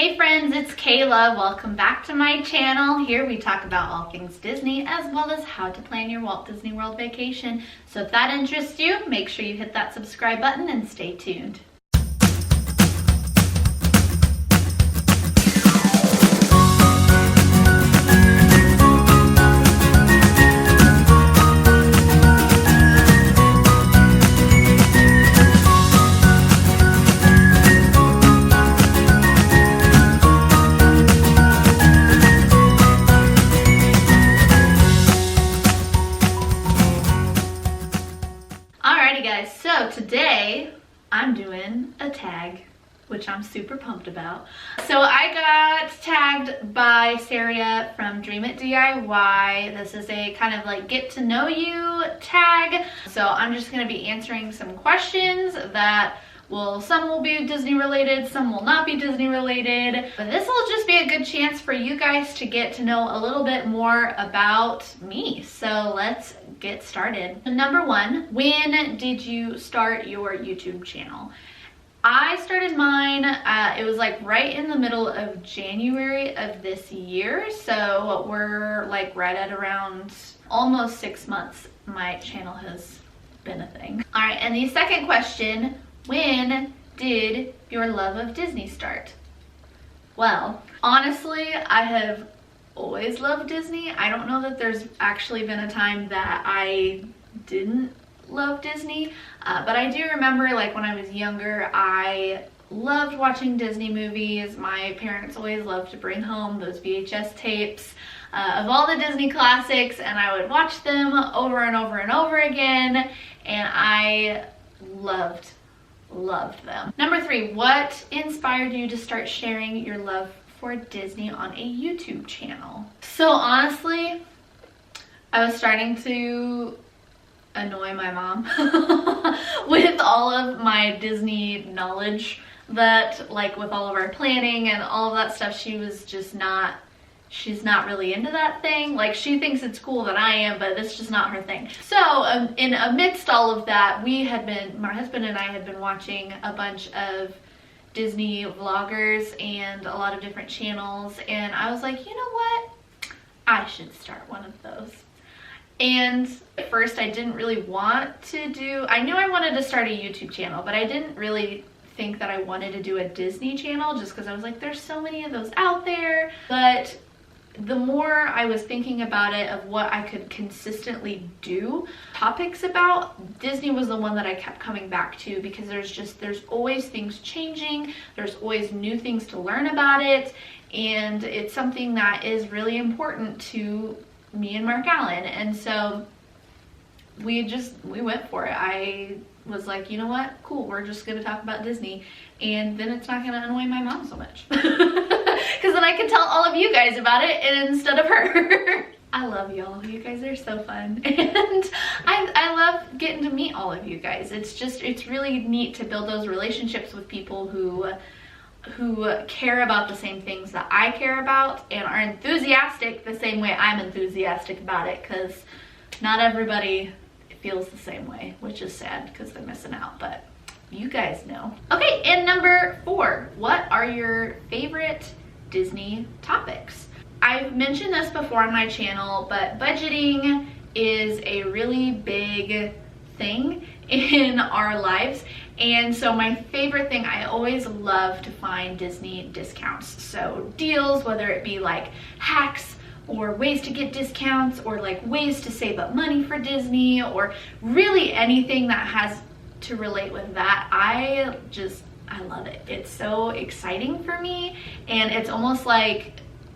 Hey friends, it's Kayla. Welcome back to my channel. Here we talk about all things Disney as well as how to plan your Walt Disney World vacation. So if that interests you, make sure you hit that subscribe button and stay tuned. So today I'm doing a tag, which I'm super pumped about. So I got tagged by Sariea from Dream It DIY. This is a kind of like get to know you tag. So I'm just going to be answering some questions that some will be Disney related, some will not be Disney related. But this will just be a good chance for you guys to get to know a little bit more about me. So let's get started. Number one, when did you start your YouTube channel? I started mine, it was like right in the middle of January of this year. So we're like right at around almost 6 months my channel has been a thing. All right, and the second question, when did your love of Disney start? Well, honestly, I have always loved Disney. I don't know that there's actually been a time that I didn't love Disney, but I do remember like when I was younger, I loved watching Disney movies. My parents always loved to bring home those VHS tapes of all the Disney classics, and I would watch them over and over and over again, and I loved them. Number three, what inspired you to start sharing your love for Disney on a YouTube channel? So honestly, I was starting to annoy my mom with all of my Disney knowledge, that like with all of our planning and all of that stuff, she's not really into that thing. Like, she thinks it's cool that I am, but it's just not her thing. So in amidst all of that, my husband and I had been watching a bunch of Disney vloggers and a lot of different channels, and I was like, you know what? I should start one of those. And at first I didn't really want to I knew I wanted to start a YouTube channel, but I didn't really think that I wanted to do a Disney channel just because I was like, there's so many of those out there. But the more I was thinking about it, of what I could consistently do topics about, Disney was the one that I kept coming back to, because there's always things changing, there's always new things to learn about it, and it's something that is really important to me and Mark Allen. And so we went for it. I was like, you know what, cool, we're just gonna talk about Disney, and then it's not gonna annoy my mom so much because then I can tell all of you guys about it instead of her. I love y'all. You guys are so fun, and I love getting to meet all of you guys. It's really neat to build those relationships with people who care about the same things that I care about and are enthusiastic the same way I'm enthusiastic about it, because not everybody feels the same way, which is sad because they're missing out, but you guys know. Okay, and number four, what are your favorite Disney topics? I've mentioned this before on my channel, but budgeting is a really big thing in our lives. And so my favorite thing, I always love to find Disney discounts. So deals, whether it be like hacks or ways to get discounts, or like ways to save up money for Disney, or really anything that has to relate with that. I love it. It's so exciting for me, and it's almost like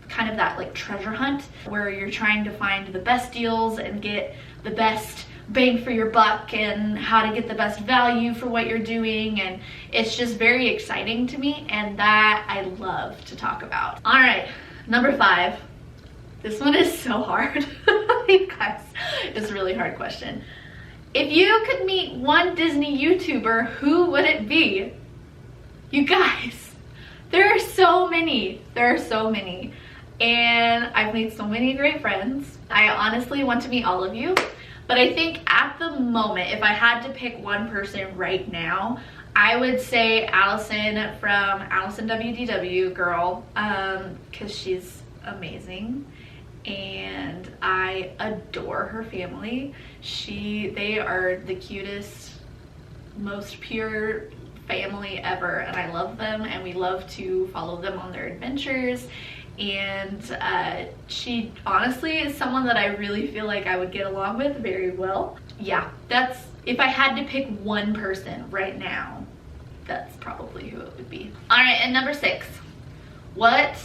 kind of that like treasure hunt where you're trying to find the best deals and get the best bang for your buck and how to get the best value for what you're doing, and it's just very exciting to me, and that I love to talk about. All right, number five. This one is so hard. You guys, it's a really hard question. If you could meet one Disney YouTuber, who would it be? You guys, there are so many. There are so many. And I've made so many great friends. I honestly want to meet all of you. But I think at the moment, if I had to pick one person right now, I would say Allison from Allison WDW Girl, because she's amazing and I adore her family. They are the cutest, most pure family ever, and I love them, and we love to follow them on their adventures. And she honestly is someone that I really feel like I would get along with very well. Yeah, that's, if I had to pick one person right now, that's probably who it would be. All right, and number 6, what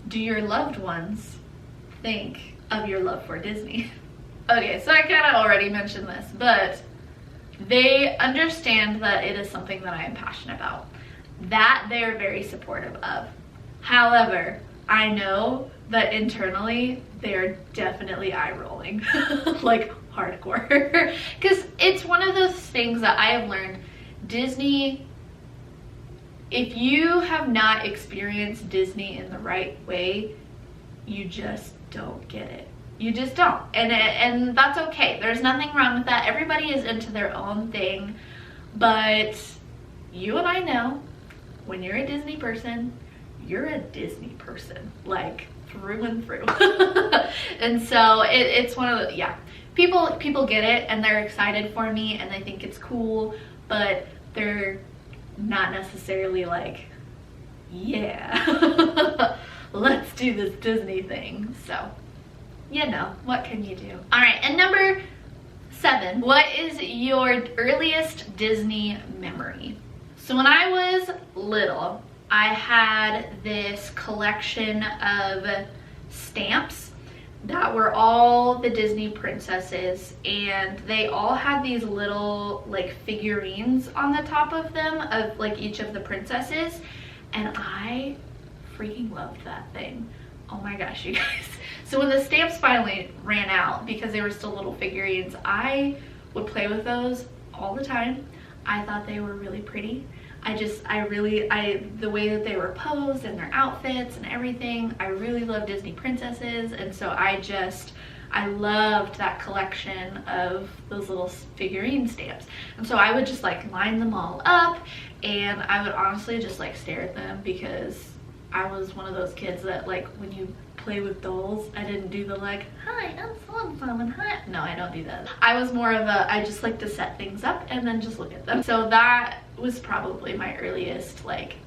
do your loved ones think of your love for Disney? Okay, so I kind of already mentioned this, but they understand that it is something that I am passionate about, that they are very supportive of. However, I know that internally they're definitely eye rolling, like hardcore, because it's one of those things that I have learned. Disney, if you have not experienced Disney in the right way, you just don't get it. You just don't, and that's okay. There's nothing wrong with that. Everybody is into their own thing, but you and I know when you're a Disney person, you're a Disney person, like through and through. And so it's one of the, yeah, people get it and they're excited for me and they think it's cool, but they're not necessarily like, yeah, let's do this Disney thing. So, you know, what can you do? All right, and number 7, what is your earliest Disney memory? So when I was little, I had this collection of stamps that were all the Disney princesses, and they all had these little like figurines on the top of them of like each of the princesses, and I freaking loved that thing. Oh my gosh, you guys. So when the stamps finally ran out, because they were still little figurines, I would play with those all the time. I thought they were really pretty. The way that they were posed and their outfits and everything, I really love Disney princesses, and so I loved that collection of those little figurine stamps. And so I would just like line them all up, and I would honestly just like stare at them, because I was one of those kids that like when you play with dolls, I didn't do the like, hi, I'm so-and-so and hi. No, I don't do that. I was more of a, I just like to set things up and then just look at them. So that was probably my earliest like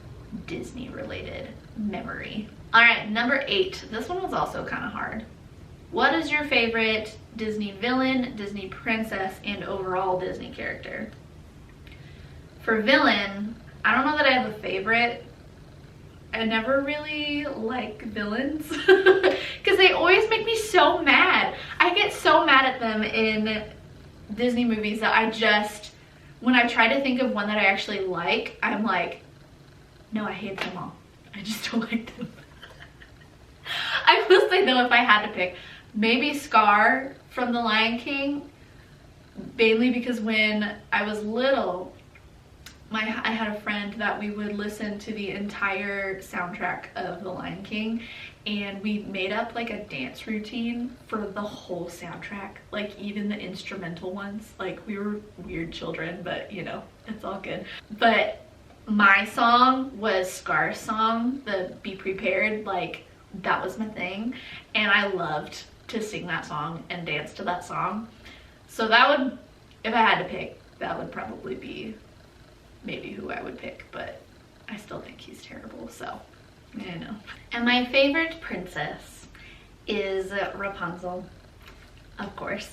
Disney related memory. All right, number 8. This one was also kind of hard. What is your favorite Disney villain, Disney princess, and overall Disney character? For villain, I don't know that I have a favorite. I never really like villains because they always make me so mad. I get so mad at them in Disney movies that when I try to think of one that I actually like, I'm like, no, I hate them all. I just don't like them. I will say though, if I had to pick, maybe Scar from The Lion King, mainly because when I was little, I had a friend that we would listen to the entire soundtrack of The Lion King, and we made up like a dance routine for the whole soundtrack, like even the instrumental ones. Like, we were weird children, but you know, it's all good. But my song was Scar's song, the Be Prepared, like that was my thing, and I loved to sing that song and dance to that song. So that would, if I had to pick, that would probably be maybe who I would pick, but I still think he's terrible, so I know. And my favorite princess is Rapunzel, of course.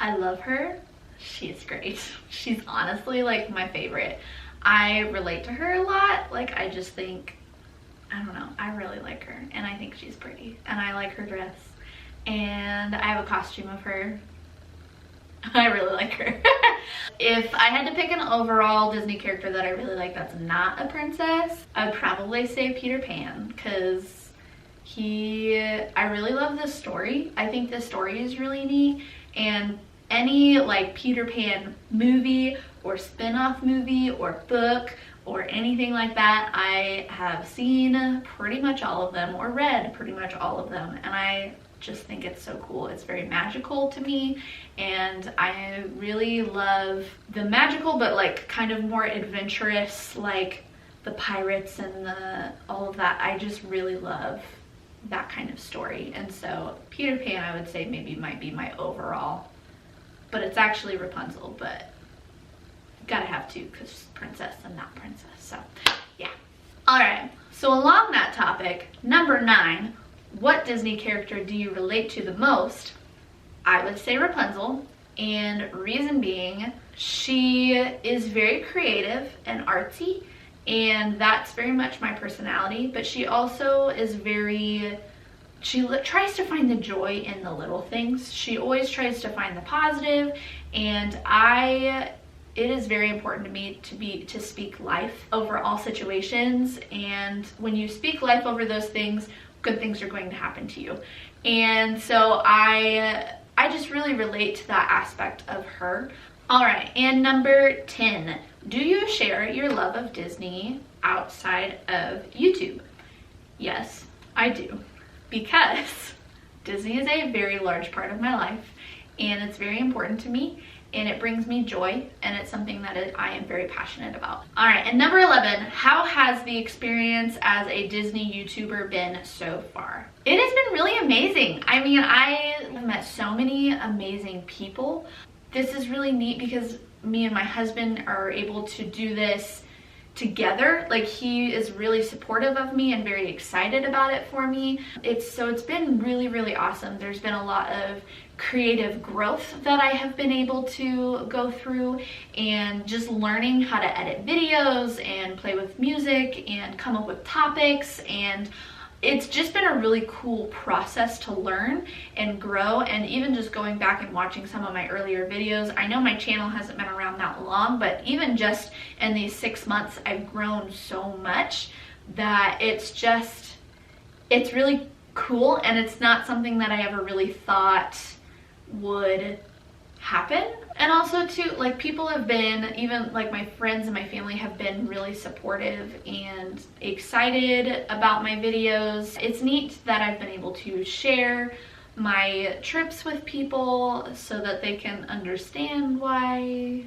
I love her. She's great. She's honestly like my favorite. I relate to her a lot. Like, I just think, I don't know, I really like her, and I think she's pretty, and I like her dress, and I have a costume of her. I really like her. If I had to pick an overall Disney character that I really like that's not a princess, I'd probably say Peter Pan, because I really love this story. I think this story is really neat, and any like Peter Pan movie or spin-off movie or book or anything like that, I have seen pretty much all of them or read pretty much all of them, and I just think it's so cool. It's very magical to me, and I really love the magical but like kind of more adventurous, like the pirates and all of that. I just really love that kind of story. And so Peter Pan, I would say, maybe might be my overall, but it's actually Rapunzel, but gotta have two because princess and not princess. So yeah. All right, so along that topic, number 9, what Disney character do you relate to the most? I would say Rapunzel, and reason being, she is very creative and artsy, and that's very much my personality, but she also is she tries to find the joy in the little things. She always tries to find the positive, and it is very important to me to speak life over all situations, and when you speak life over those things, good things are going to happen to you. And so I just really relate to that aspect of her. All right, and number 10, do you share your love of Disney outside of YouTube? Yes, I do, because Disney is a very large part of my life, and it's very important to me, and it brings me joy, and it's something that I am very passionate about. All right, and number 11, how has the experience as a Disney YouTuber been so far? It has been really amazing. I mean, I have met so many amazing people. This is really neat because me and my husband are able to do this together. Like, he is really supportive of me and very excited about it for me. It's been really, really awesome. There's been a lot of creative growth that I have been able to go through, and just learning how to edit videos and play with music and come up with topics, and it's just been a really cool process to learn and grow. And even just going back and watching some of my earlier videos, I know my channel hasn't been around that long, but even just in these 6 months, I've grown so much that it's really cool, and it's not something that I ever really thought would happen. And also too, like, people have been, even like my friends and my family have been really supportive and excited about my videos. It's neat that I've been able to share my trips with people so that they can understand why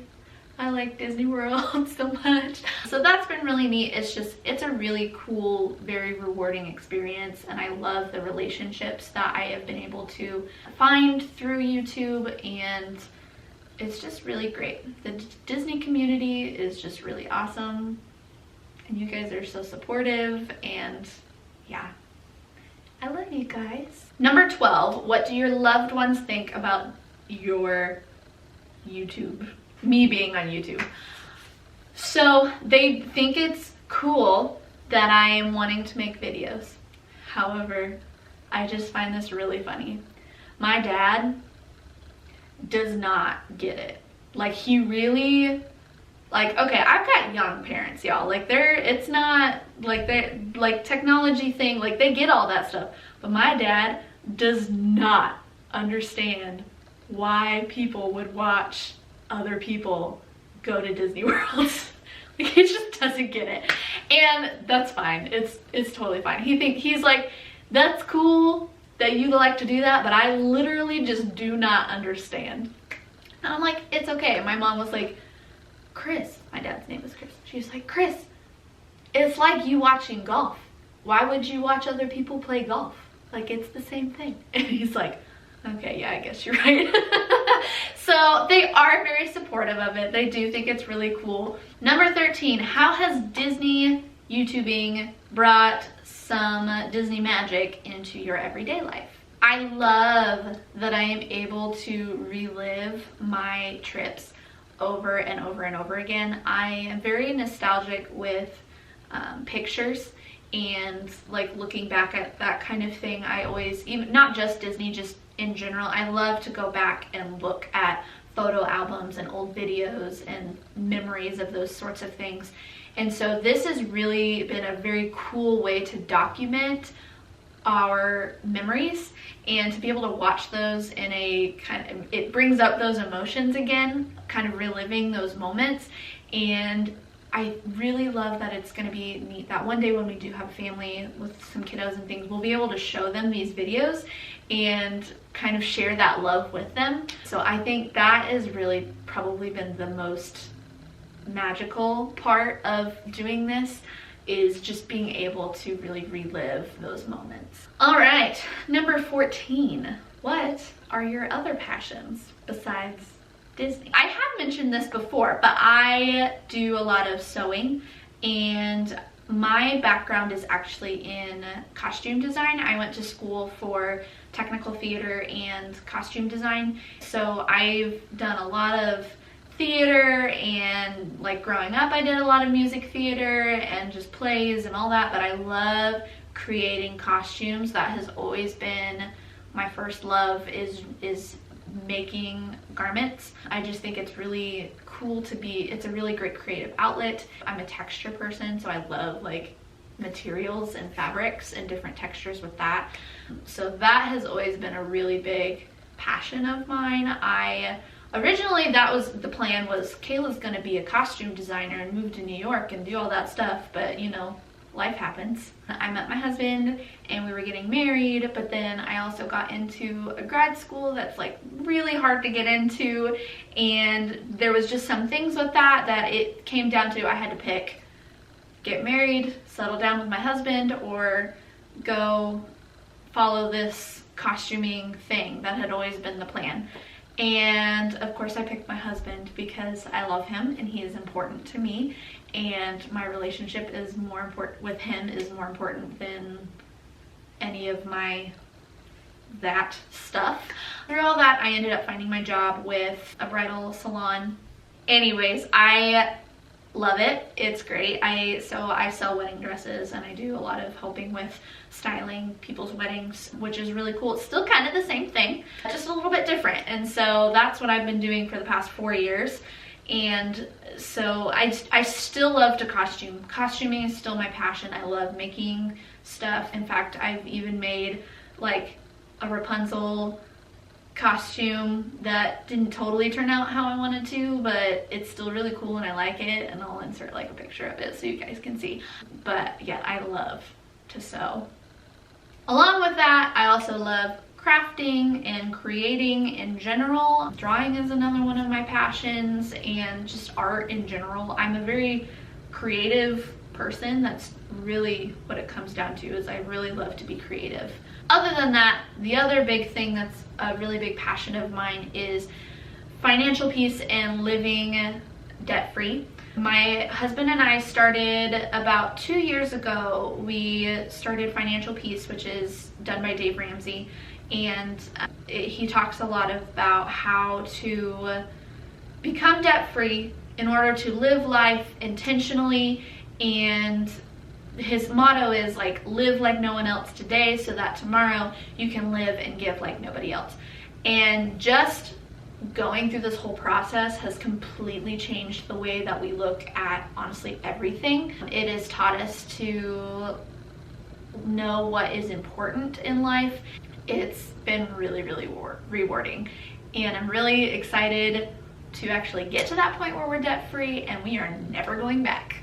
I like Disney World so much. So that's been really neat. It's a really cool, very rewarding experience, and I love the relationships that I have been able to find through YouTube, and it's just really great. The Disney community is just really awesome, and you guys are so supportive, and yeah, I love you guys. Number 12, what do your loved ones think about your YouTube? Me being on YouTube. So they think it's cool that I am wanting to make videos. However, I just find this really funny. My dad does not get it. Like, he really, like, okay, I've got young parents, y'all. Like, it's not like technology thing, like, they get all that stuff. But my dad does not understand why people would watch other people go to Disney World. Like, he just doesn't get it, and that's fine. It's totally fine. He's like, that's cool that you like to do that, but I literally just do not understand. And I'm like, it's okay. My mom was like, Chris, my dad's name is Chris. She was like, Chris, it's like you watching golf. Why would you watch other people play golf? Like, it's the same thing. And he's like, okay, yeah, I guess you're right. So they are very supportive of it. They do think it's really cool. Number 13, how has Disney YouTubing brought some Disney magic into your everyday life? I love that I am able to relive my trips over and over and over again. I am very nostalgic with pictures, and like looking back at that kind of thing. I always, even not just Disney, just in general, I love to go back and look at photo albums and old videos and memories of those sorts of things. And so this has really been a very cool way to document our memories, and to be able to watch those in a kind of, it brings up those emotions again, kind of reliving those moments. And I really love that it's going to be neat that one day when we do have a family with some kiddos and things, we'll be able to show them these videos and kind of share that love with them. So I think that has really probably been the most magical part of doing this, is just being able to really relive those moments. All right, number 14. What are your other passions besides Disney? I have mentioned this before, but I do a lot of sewing, and my background is actually in costume design. I went to school for technical theater and costume design. So I've done a lot of theater, and like growing up I did a lot of music theater and just plays and all that, but I love creating costumes. That has always been my first love, is making garments. I just think it's really cool to be, it's a really great creative outlet. I'm a texture person, so I love like materials and fabrics and different textures with that. So that has always been a really big passion of mine. Originally, that was the plan, was Kayla's gonna be a costume designer and move to New York and do all that stuff, but you know, life happens. I met my husband and we were getting married, but then I also got into a grad school that's like really hard to get into, and there was just some things with that it came down to I had to pick, get married, settle down with my husband, or go follow this costuming thing that had always been the plan. And of course I picked my husband because I love him and he is important to me, and my relationship is more important with him, is more important than any of my that stuff. Through all that, I ended up finding my job with a bridal salon. Anyways, I love it. It's great. I sell wedding dresses, and I do a lot of helping with styling people's weddings, which is really cool. It's still kind of the same thing, just a little bit different. And so that's what I've been doing for the past 4 years. And so I still love to costume. Costuming is still my passion. I love making stuff. In fact, I've even made like a Rapunzel costume that didn't totally turn out how I wanted to, but it's still really cool and I like it, and I'll insert like a picture of it so you guys can see. But yeah, I love to sew. Along with that, I also love crafting and creating in general. Drawing is another one of my passions, and just art in general. I'm a very creative person. That's really what it comes down to, is I really love to be creative. Other than that, the other big thing that's a really big passion of mine is financial peace and living debt-free. My husband and I started about 2 years ago. We started Financial Peace, which is done by Dave Ramsey, and he talks a lot about how to become debt-free in order to live life intentionally. And his motto is like, live like no one else today so that tomorrow you can live and give like nobody else. And just going through this whole process has completely changed the way that we look at honestly everything. It has taught us to know what is important in life. It's been really, really rewarding, and I'm really excited to actually get to that point where we're debt free and we are never going back.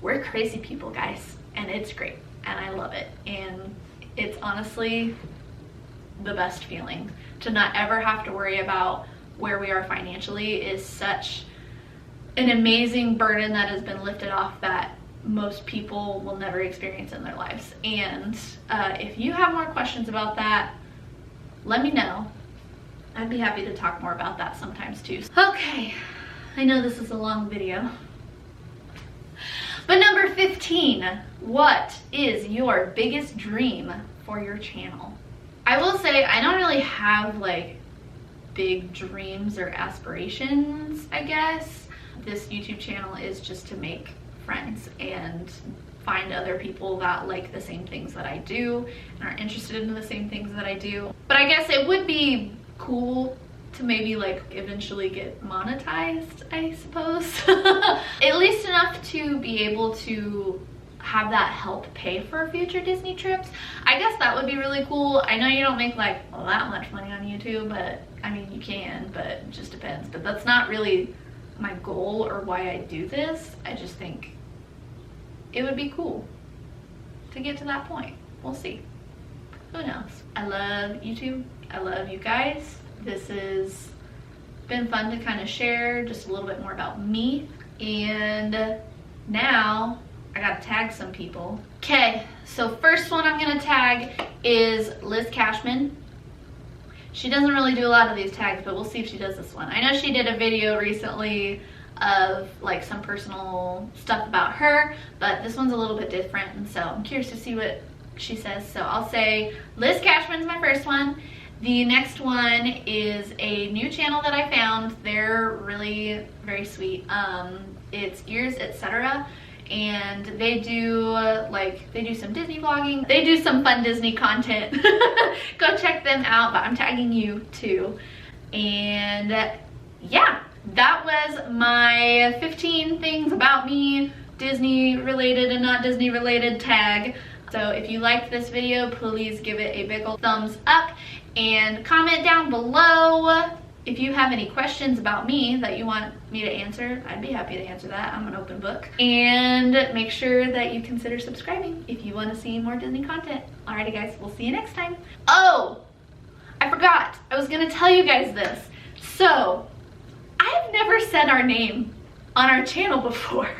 We're crazy people, guys, and it's great, and I love it. And it's honestly the best feeling to not ever have to worry about where we are financially. Is such an amazing burden that has been lifted off that most people will never experience in their lives. And if you have more questions about that, let me know. I'd be happy to talk more about that sometimes too. Okay, I know this is a long video. But number 15, what is your biggest dream for your channel? I will say I don't really have like big dreams or aspirations, I guess. This YouTube channel is just to make friends and find other people that like the same things that I do and are interested in the same things that I do. But I guess it would be cool to maybe like eventually get monetized, I suppose. At least enough to be able to have that help pay for future Disney trips. I guess that would be really cool. I know you don't make like that much money on YouTube, but I mean you can, but it just depends. But that's not really my goal or why I do this. I just think it would be cool to get to that point. We'll see. Who knows? I love YouTube. I love you guys. This has been fun to kind of share just a little bit more about me. And now I gotta tag some people. Okay, so first one I'm gonna tag is Liz Cashman. She doesn't really do a lot of these tags, but we'll see if she does this one. I know she did a video recently of like some personal stuff about her, but this one's a little bit different, and so I'm curious to see what she says. So I'll say Liz Cashman's my first one. The next one is a new channel that I found. They're really very sweet. It's Ears Etc. And they do some Disney vlogging. They do some fun Disney content. Go check them out, but I'm tagging you too. And yeah, that was my 15 things about me, Disney related and not Disney related tag. So if you liked this video, please give it a big ol' thumbs up and comment down below. If you have any questions about me that you want me to answer, I'd be happy to answer that. I'm an open book. And make sure that you consider subscribing if you want to see more Disney content. Alrighty guys, we'll see you next time. Oh, I forgot. I was gonna tell you guys this. So, I've never said our name on our channel before.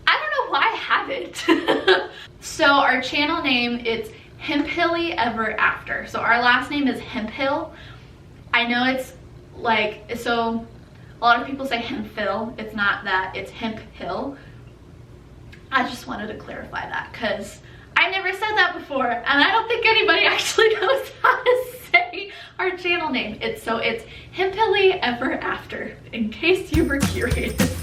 I don't know why I haven't. So our channel name, it's Hemphilly Ever After. So our last name is Hemphill. I know it's like, so a lot of people say Hemphill. It's not that, it's Hemphill. I just wanted to clarify that because I never said that before, and I don't think anybody actually knows how to say our channel name. It's Hemphilly Ever After, in case you were curious.